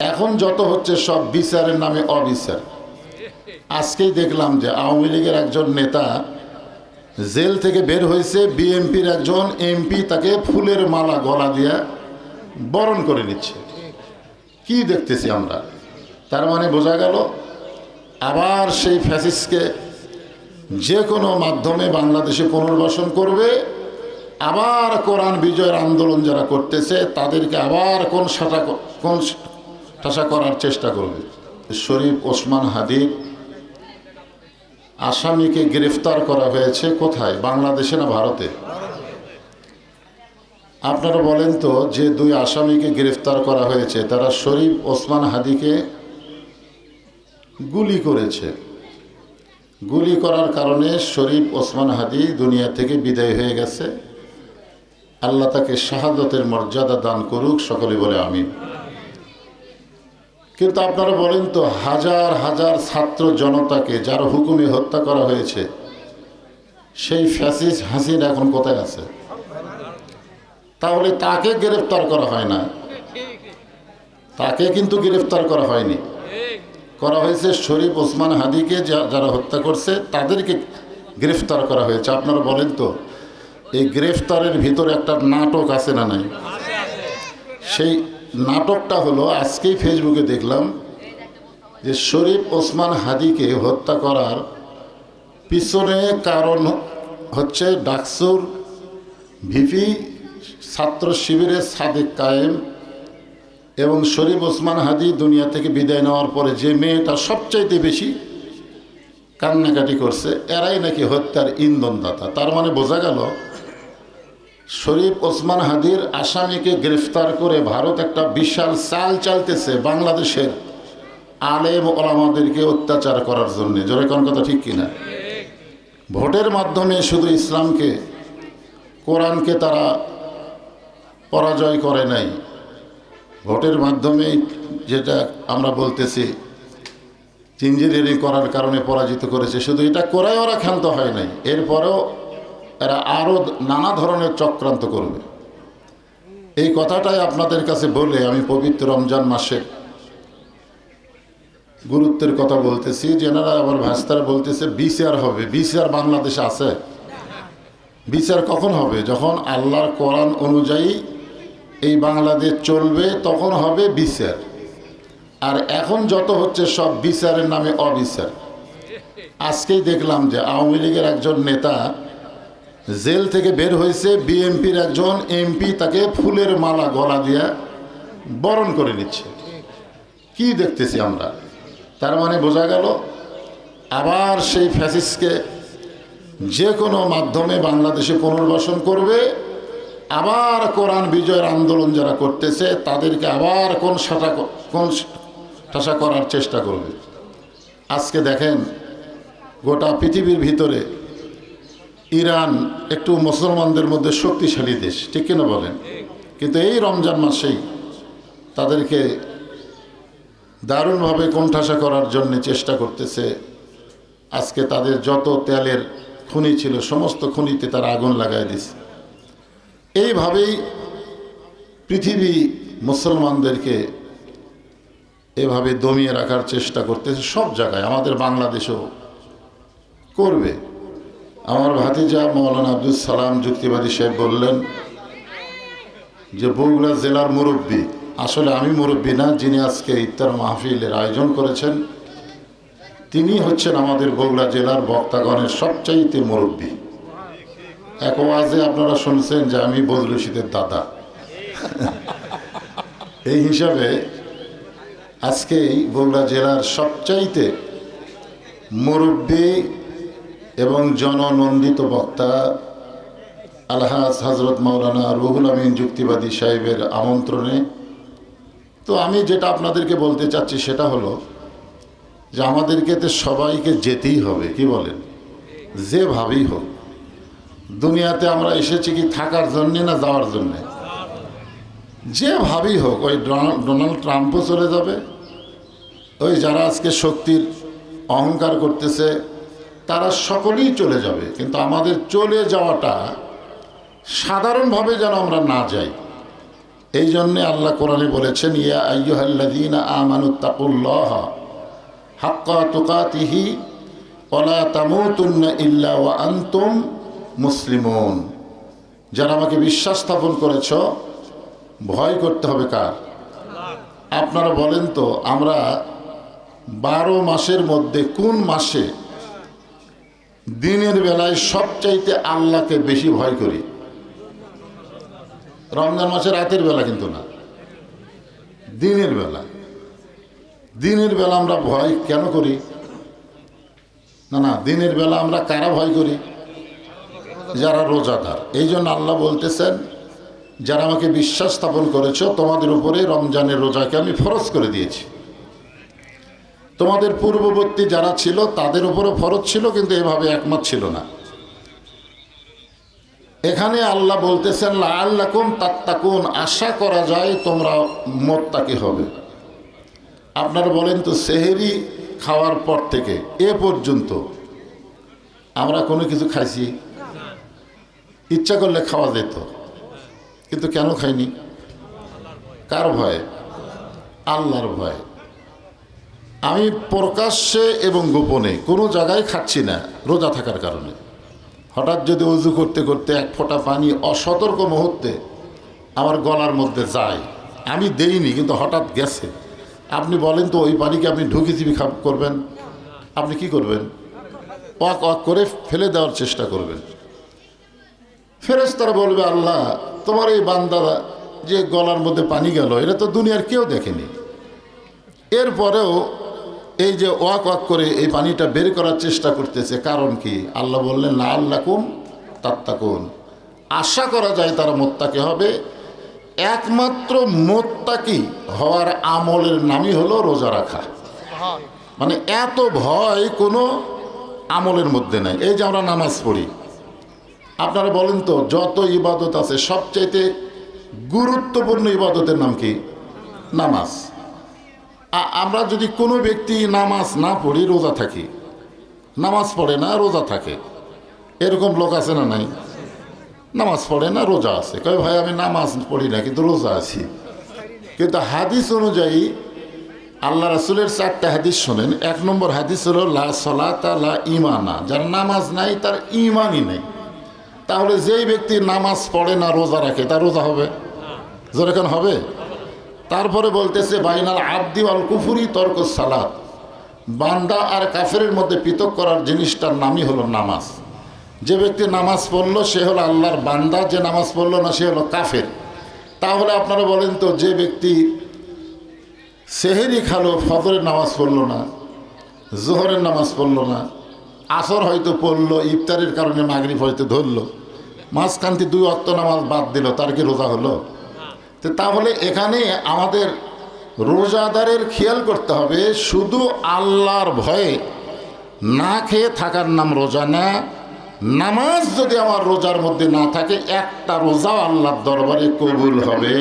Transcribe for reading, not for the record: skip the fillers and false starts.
এখন যত হচ্ছে সব বিচারের নামে অবিচার। আজকেই দেখলাম যে আওয়ামী লীগের একজন নেতা জেল থেকে বের হয়েছে, বিএনপির একজন এমপি তাকে ফুলের মালা গলা দিয়ে বরণ করে নিচ্ছে। কি দেখতেছি আমরা? তার মানে বোঝা গেল আবার সেই ফ্যাসিস্টকে যে কোনো মাধ্যমে বাংলাদেশে পুনর্বাসন করবে, আবার কোরআন বিজয়ের আন্দোলন যারা করতেছে তাদেরকে আবার কোন ঠাসা করার চেষ্টা করবে। শরীফ ওসমান হাদির আসামিকে গ্রেফতার করা হয়েছে কোথায়? বাংলাদেশে না ভারতে? আপনারা বলেন তো, যে দুই আসামিকে গ্রেফতার করা হয়েছে তারা শরীফ ওসমান হাদিকে গুলি করেছে। গুলি করার কারণে শরীফ ওসমান হাদি দুনিয়া থেকে বিদায় হয়ে গেছে। আল্লাহ তাকে শাহাদতের মর্যাদা দান করুক, সকলে বলে আমিন। কিন্তু আপনারা বলেন তো, হাজার হাজার ছাত্র জনতাকে যার হুকুমে হত্যা করা হয়েছে, সেই ফ্যাসিস্ট হাসিনা এখন কোথায় আছে? তাহলে তাকে গ্রেফতার করা হয় না, তাকে কিন্তু গ্রেফতার করা হয়নি, করা হয়েছে শরীফ ওসমান হাদিকে যারা হত্যা করছে তাদেরকে গ্রেফতার করা হয়েছে। আপনারা বলেন তো, এই গ্রেফতারের ভিতরে একটা নাটক আছে না নাই? সেই নাটকটা হলো, আজকেই ফেসবুকে দেখলাম যে শরীফ ওসমান হাদিকে হত্যা করার পিছনে কারণ হচ্ছে ডাকসুর ভিপি ছাত্র শিবিরের সাদেক কায়েম এবং শরীফ ওসমান হাদি দুনিয়া থেকে বিদায় নেওয়ার পরে যে মেয়েটা সবচাইতে বেশি কান্নাকাটি করছে, এরাই নাকি হত্যার ইন্ধনদাতা। তার মানে বোঝা গেল শরীফ ওসমান হাদির আসামিকে গ্রেফতার করে ভারত একটা বিশাল চাল চালতেছে বাংলাদেশের আলেম ওলামাদেরকে অত্যাচার করার জন্য। জোরে কোন কথা ঠিক কিনা? ভোটের মাধ্যমে শুধু ইসলামকে, কোরআনকে তারা পরাজয় করে নাই, ভোটের মাধ্যমে যেটা আমরা বলতেছি ইঞ্জিনিয়ারিং করার কারণে পরাজিত করেছে। শুধু এটা করাই ওরা ক্ষান্ত হয় নাই, এরপরেও এরা আরও নানা ধরনের চক্রান্ত করবে। এই কথাটাই আপনাদের কাছে বলে আমি পবিত্র রমজান মাসের গুরুত্বের কথা বলতেছি। যেনারা আবার ভাস্তারা বলতেছে বিচার হবে। বিচার বাংলাদেশে আছে? বিচার কখন হবে? যখন আল্লাহর কোরআন অনুযায়ী এই বাংলাদেশ চলবে তখন হবে বিচার। আর এখন যত হচ্ছে সব বিচারের নামে অবিচার। আজকেই দেখলাম যে আওয়ামী লীগের একজন নেতা জেল থেকে বের হয়েছে, বিএনপির একজন এমপি তাকে ফুলের মালা গলা দিয়ে বরণ করে নিচ্ছে। কি দেখতেছি আমরা? তার মানে বোঝা গেল আবার সেই ফ্যাসিস্টকে যে কোনো মাধ্যমে বাংলাদেশে পুনর্বাসন করবে, আবার কোরআন বিজয়ের আন্দোলন যারা করতেছে তাদেরকে আবার কোন ঠাসা করার চেষ্টা করবে। আজকে দেখেন গোটা পৃথিবীর ভিতরে ইরান একটু মুসলমানদের মধ্যে শক্তিশালী দেশ, ঠিক কিনা বলেন? কিন্তু এই রমজান মাসেই তাদেরকে দারুণভাবে কোণঠাসা করার জন্য চেষ্টা করতেছে। আজকে তাদের যত তেলের খনি ছিল সমস্ত খনিতে তারা আগুন লাগাই দিছে। এইভাবেই পৃথিবী মুসলমানদেরকে এভাবে দমিয়ে রাখার চেষ্টা করতেছে সব জায়গায়, আমাদের বাংলাদেশেও করবে। আমার ভাতিজা মৌলানা আব্দুল সালাম যুক্তিবাদী সাহেব বললেন যে বগুড়া জেলার মুরব্বী, আসলে আমি মুরব্বী না, যিনি আজকে ইফতার মাহফিলের আয়োজন করেছেন তিনি হচ্ছেন আমাদের বগুড়া জেলার বক্তাগণের সবচাইতে মুরব্বী। এক ওয়াজে আপনারা শুনছেন যে আমি বদরুল রশিদের দাদা। এই হিসাবে আজকেই বগুড়া জেলার সবচাইতে মুরব্বী এবং জননন্দিত বক্তা আলহাজ হজরত মাওলানা রুহুল আমিন যুক্তিবাদী সাহেবের আমন্ত্রণে, তো আমি যেটা আপনাদেরকে বলতে চাচ্ছি সেটা হলো যে আমাদেরকে তো সবাইকে যেতেই হবে, কি বলেন? যেভাবেই হোক দুনিয়াতে আমরা এসেছি কি থাকার জন্যে না যাওয়ার জন্যে? যেভাবেই হোক, ওই ডোনাল্ড ট্রাম্পও চলে যাবে, ওই যারা আজকে শক্তির অহংকার করতেছে তারা সকলেই চলে যাবে। কিন্তু আমাদের চলে যাওয়াটা সাধারণভাবে যেন আমরা না যাই, এই জন্যে আল্লাহ কোরআনে বলেছেন, ইয়া আইয়ুহাল্লাযীনা আমানুত্তাকুল্লাহা হাক্কা তুকাতিহি ওয়া লা তামুতুন্না ইল্লা ওয়া আনতুম মুসলিমুন। যারা আমাকে বিশ্বাস স্থাপন করেছ, ভয় করতে হবে কার? আপনারা বলেন তো, আমরা 12 মাসের মধ্যে কোন মাসে দিনের বেলায় সবচাইতে আল্লাহকে বেশি ভয় করি? রমজান মাসের রাতের বেলা কিন্তু না, দিনের বেলা। দিনের বেলা আমরা ভয় কেন করি? না, দিনের বেলা আমরা কারা ভয় করি? যারা রোজাদার। এই জন্য আল্লাহ বলতেছেন, যারা আমাকে বিশ্বাস স্থাপন করেছ, তোমাদের উপরে রমজানের রোজাকে আমি ফরজ করে দিয়েছি। তোমাদের পূর্ববর্তী যারা ছিল তাদের উপরে ফরজ ছিল, কিন্তু এভাবে একমত ছিল না। এখানে আল্লাহ বলতেছেন লাআল্লাকুম তাত্তাকুন, আশা করা যায় তোমরা মুত্তাকি হবে। আপনারা বলেন তো, সেহরি খাওয়ার পর থেকে এ পর্যন্ত আমরা কোনো কিছু খাইছি? ইচ্ছা করলে খাওয়া যেত, কিন্তু কেন খাইনি? কার ভয়ে? আল্লাহর ভয়ে। আমি প্রকাশ্যে এবং গোপনে কোনো জায়গায় খাচ্ছি না রোজা থাকার কারণে। হঠাৎ যদি ওযু করতে করতে এক ফোঁটা পানি অসতর্ক মুহূর্তে আমার গলার মধ্যে যায়, আমি দেইনি কিন্তু হঠাৎ গেছে, আপনি বলেন তো ওই পানিকে আপনি ঢুকি চিবি করবেন? আপনি কি করবেন? ওয়াক ওয়াক করে ফেলে দেওয়ার চেষ্টা করবেন। ফেরেশতারা বলবে, আল্লাহ তোমার এই বান্দা যে গলার মধ্যে পানি গেল, এটা তো দুনিয়ার কেউ দেখেনি। এরপরেও এই যে ওয়াক ওয়াক করে এই পানিটা বের করার চেষ্টা করতেছে, কারণ কি? আল্লাহ বললেন লাআল্লাকুম তাত্তাকুন, আশা করা যায় তারা মুত্তাকি হবে। একমাত্র মুত্তাকি হওয়ার আমলের নামই হলো রোজা রাখা। মানে এত ভয় কোনো আমলের মধ্যে নাই। এই যে আমরা নামাজ পড়ি, আপনারা বলেন তো, যত ইবাদত আছে সবচাইতে গুরুত্বপূর্ণ ইবাদতের নাম কি? নামাজ। আমরা যদি কোনো ব্যক্তি নামাজ না পড়ি, রোজা থাকি, নামাজ পড়ে না রোজা থাকে, এরকম লোক আছে না নাই? নামাজ পড়ে না রোজা আছে, কয় ভাই আমি নামাজ পড়ি না কিন্তু রোজা আছি। কিন্তু হাদিস অনুযায়ী আল্লাহ রাসূলের 4টা হাদিস শোনেন। 1 নম্বর হাদিস হলো লা সলাতা লা ঈমানা, যার নামাজ নাই তার ঈমানই নেই। তাহলে যেই ব্যক্তি নামাজ পড়ে না রোজা রাখে, তার রোজা হবে? যেরকম হবে। তারপরে বলতেছে বাইনাল আবদি ওয়াল কুফরি তরকুস সালাত, বান্দা আর কাফেরের মধ্যে পৃথক করার জিনিসটার নামই হলো নামাজ। যে ব্যক্তি নামাজ পড়লো সে হলো আল্লাহর বান্দা, যে নামাজ পড়লো না সে হলো কাফের। তাহলে আপনারা বলেন তো, যে ব্যক্তি সেহেরি খালো, ফজরের নামাজ পড়লো না, জোহরের নামাজ পড়লো না, আসর হয়তো পড়লো, ইফতারের কারণে মাগরিব হয়তো ধরলো, মাঝখানটি 2 ওয়াক্ত নামাজ বাদ দিল, তার কি রোজা হলো? তো তাহলে এখানে আমাদের রোজাদারের খেয়াল করতে হবে, শুধু আল্লাহর ভয়ে না খেয়ে থাকার নাম রোজা না। নামাজ যদি আমার রোজার মধ্যে না থাকে, একটা রোজাও আল্লাহর দরবারে কবুল হবে